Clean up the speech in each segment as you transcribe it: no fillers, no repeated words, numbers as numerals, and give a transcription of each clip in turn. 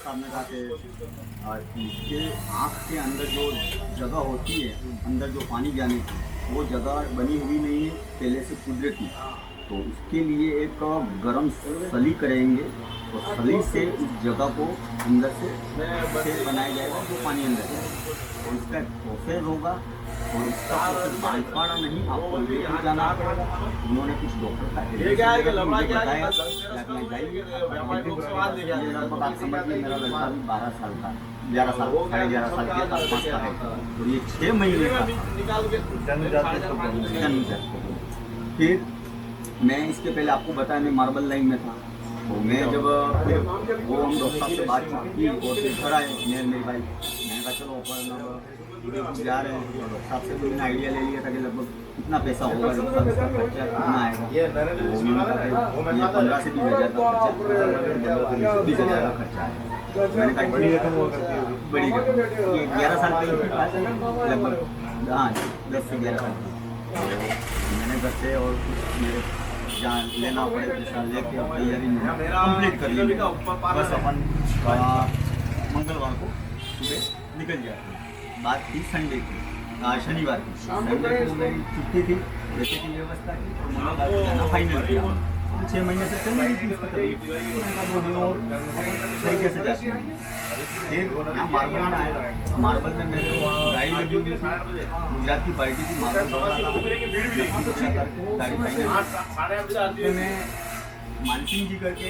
साहब ने कहा कि इसके आँख के अंदर जो जगह होती है, अंदर जो पानी जाने की, वो जगह बनी हुई नहीं है पहले से कुदरती। तो उसके लिए एक गरम सली करेंगे, तो सली से उस जगह को अंदर से बनाया जाएगा, जो पानी अंदर जाएगा। और इसका एक प्रोसेस होगा, और इसका प्रोसेस बांसवाड़ा नहीं, आपको लेके जाना पड़ेगा। उन्होंने कुछ डॉक्टर का बताया, लगभग आप समझिए मेरा लड़का अभी 12 साल का, 11 साल, 11.5 साल के आसपास का है, और ये 6 महीने का। फिर मैं इसके पहले आपको बताया मैं मार्बल लाइन में था, तो मैं जब फिर वो हम डॉक्टर साहब से बातचीत की और फिर घर आए मेरे भाई, मैंने कहा चलो अपन जा रहे हैं। डॉक्टर साहब से भी मैंने आइडिया ले लिया था कि लगभग कितना पैसा होगा, डॉक्टर साहब का खर्चा कितना आएगा। ये 15 से 20 हज़ार का खर्चा, 20 हज़ार का खर्चा है। मैंने कहा बड़ी रकम बड़ी रकम, ये 11 साल पहले लगभग, हाँ 10 से 11 साल की। मैंने घर से और कुछ मेरे जहाँ लेना पड़े पैसा लेके अब तैयारी कंप्लीट कर ली। बस अपन मंगलवार को सुबह निकल जाते हैं। बात थी संडे की, शनिवार की। संडे को मेरी छुट्टी थी, पैसे की व्यवस्था की, और मंगलवार को जाना फाइनल किया। 6 महीने से चल रही थी उसका तकलीफ, 2 दिन और तरीके से जाते हैं। फिर मार्बल में आया, मार्बल में मेरे गाड़ी लगी हुई थी, गुजरात की पार्टी थी, मार्बल गाड़ी। मैं मानसिंह जी करके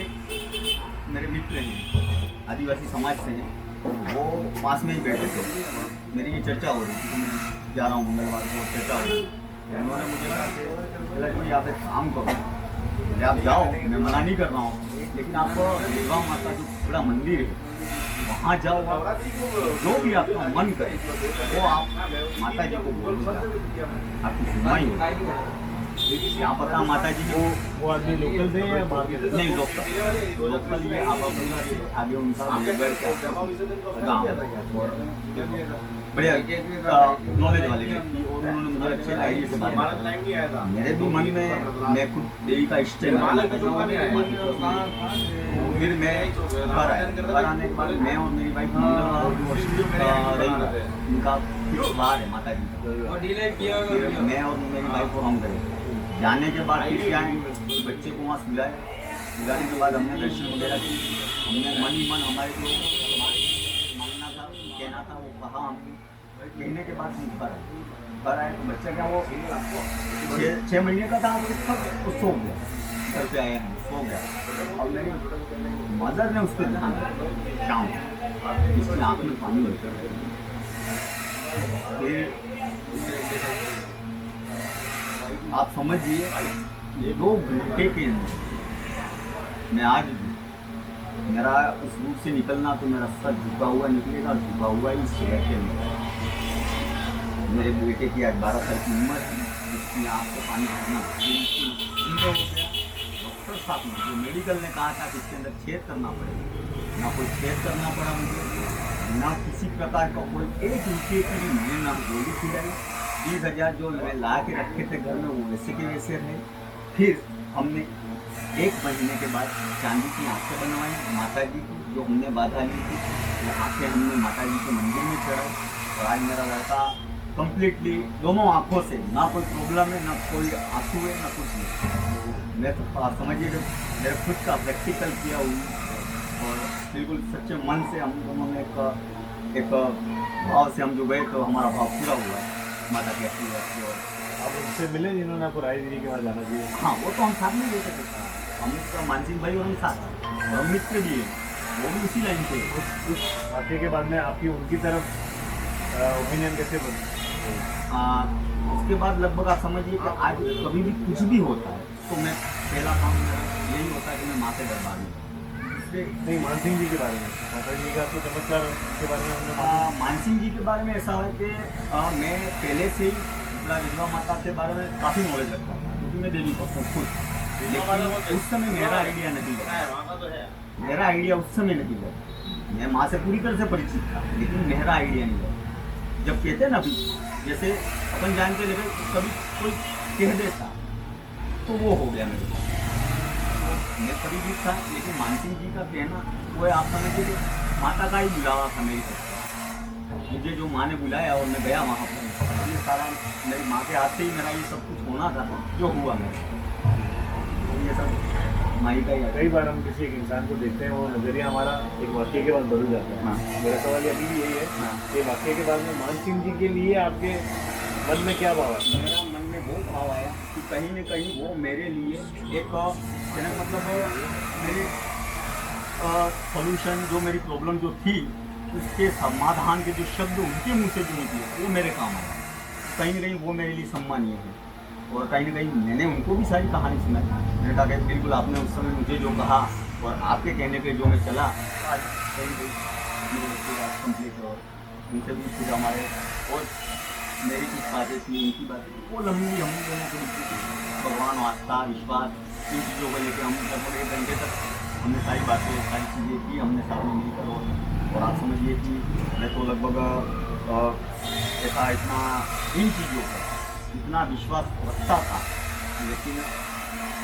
मेरे मित्र हैं, आदिवासी समाज से हैं, वो पास में ही बैठे थे। मेरी ये चर्चा हो रही थी कि मैं जा रहा हूँ मंगलवार को, चर्चा हो रही थी। उन्होंने मुझे कहा कि आप एक काम करो, आप जाओ, मैं मना नहीं कर रहा हूँ, लेकिन आप विधवा माता जो बड़ा मंदिर है वहाँ जाओ, आप जो भी आपका मन करे वो आप माता जी को बोलो, आपकी सुनवाई हो। क्या पता माता जी वो आदमी लोकल थे या बाहर के? नहीं, लोकल ये आगे उनका बढ़िया नॉलेज वाले व्यक्ति, और उन्होंने मुझे अच्छे आइडिया से बात। मेरे भी मन में मैं खुद देवी का इष्ट है, फिर मैं घर आया। घर आने के बाद मैं और मेरी वाइफ उनका फिक्स बार है माता जी का। मैं और मेरी वाइफ को हम गए। जाने के बाद फिर क्या है, बच्चे को वहाँ सुलाए। सुलाने के बाद हमने दर्शन वगैरह की। हमने मन ही मन हमारे जो मांगना था, कहना था, वो कहा हमने। कहने के बाद हम घर आए तो बच्चा क्या, वो 6 महीने का था, वो सो गया। घर पे आए हम, सो गया। और मेरी मदर ने उसको ध्यान दिया, शाम इसकी आँख में पानी होता है। फिर आप समझिए ये 2 घंटे के अंदर मैं आज मेरा उस रूट से निकलना, तो मेरा सर झुका हुआ निकलेगा, झुका हुआ ही शहर के अंदर। मेरे बेटे की आज 12 साल की उम्र है, उसकी आँख से पानी भरना हो गया। डॉक्टर साहब ने जो मेडिकल ने कहा था कि इसके अंदर छेद करना पड़ेगा, ना कोई छेद करना पड़ा मुझे, ना किसी प्रकार का कोई 1 रुपये की भी मैंने ना गोली खिलाई। 20 हज़ार जो मैं ला के रखे थे घर में, वो वैसे के वैसे रहे। फिर हमने 1 महीने के बाद चांदी की आँखें बनवाई माता जी की, जो हमने बाधा ली थी, वो आँखें हमने माता जी के मंदिर में चढ़ाई। और आज मेरा लड़का कम्प्लीटली दोनों आँखों से, ना कोई प्रॉब्लम है, ना कोई आंसू है, ना कुछ नहीं। मैं तो आप समझिए कि मेरे खुद का प्रैक्टिकल किया हुआ, और बिल्कुल सच्चे मन से हम दोनों ने एक भाव से हम जो गए, तो हमारा भाव पूरा हुआ माता की आशीर्वाद से। और आप उससे मिले जिन्होंने आपको राय दी कि वहाँ जाना चाहिए? हाँ, वो तो हम साथ में गए थे, हम उसका मानसिंह भाई और हम साथ, और हम मित्र भी हैं, वो भी उसी लाइन से। उस वाक़े के बाद में आपकी उनकी तरफ ओपिनियन कैसे बनी? उसके बाद लगभग आप समझिए कि आज कभी भी कुछ भी होता है, तो मैं पहला काम मेरा यही होता है कि मैं माँ से दरबार में। नहीं, मानसिंह जी के बारे में, माता जी का तो चमत्कार के बारे में हमने मानसिंह जी के बारे में ऐसा है कि मैं पहले से ही विधवा माता के बारे में काफ़ी नॉलेज रखता था, क्योंकि मैं देवी भक्त हूँ खुद। लेकिन उस समय मेरा आइडिया नहीं लगा, मेरा आइडिया उस समय नहीं लगा। मैं माँ से पूरी तरह से परिचित था, लेकिन मेरा आइडिया नहीं लगा। जब कहते हैं ना अभी, जैसे अपन जानते लेकिन कभी कोई कह देता, तो वो हो गया मेरे को। मैं परिचित था, लेकिन मानसिंह जी का कहना वो है, आप समझिए कि माता का ही बुलावा था मेरी तरफ। मुझे जो माँ ने बुलाया और मैं गया वहाँ पर, ये सारा मेरी माँ के हाथ से ही मेरा ये सब कुछ होना था जो हुआ मेरा, तो ये सब माई का ही है। कई बार हम किसी एक इंसान को देखते हैं, वो नजरिया हमारा एक वाक्य के बाद बदल जाता है। हाँ। मेरा सवाल अभी भी यही है हाँ। कि वाक्य के बाद में मानसिंह जी के लिए आपके मन में क्या भाव है? मेरा मन में वो भाव आया कि कहीं न कहीं वो मेरे लिए एक कहने का मतलब मेरी सॉल्यूशन, जो मेरी प्रॉब्लम जो थी उसके समाधान के जो शब्द उनके मुंह से जो निकले वो मेरे काम आए। कहीं न कहीं वो मेरे लिए सम्मानीय है। और कहीं न कहीं मैंने उनको भी सारी कहानी सुनाई। मैंने कहा कि बिल्कुल आपने उस समय मुझे जो कहा और आपके कहने पे जो मैं चला, आज कहीं कहीं मेरी उसकी बात कंप्लीट और उनसे भी कुछ हमारे और मेरी कुछ बातें थी, उनकी बातें थी, वो लंबी हम दोनों को भगवान, आस्था, विश्वास, इन चीज़ों को लेकर हम लगभग 1 घंटे तक हमने सारी बातें, सारी चीज़ें की हमने साथ में मिलकर। और आप समझिए कि मैं तो लगभग ऐसा इतना इन चीज़ों पर इतना विश्वास रखता था, लेकिन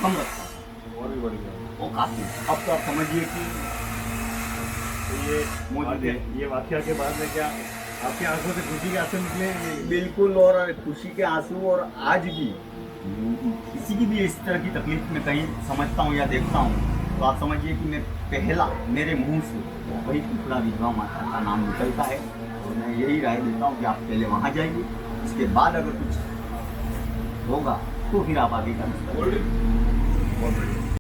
कम रखता था, और भी बड़ी बात है। वो काफ़ी। अब तो आप समझिए कि तो ये मौजूद है। ये वाक्य के बाद में क्या आपकी आंखों से खुशी के आंसू निकले हैं? बिल्कुल, और खुशी के आंसू। और आज भी किसी की भी इस तरह की तकलीफ में कहीं समझता हूँ या देखता हूँ, तो आप समझिए कि मैं पहला मेरे मुंह से वही टुकड़ा विधवा माता का नाम निकलता है। और मैं यही राय देता हूँ कि आप पहले वहाँ जाइए, इसके बाद अगर कुछ होगा तो फिर आप आगे का बहुत बढ़िया।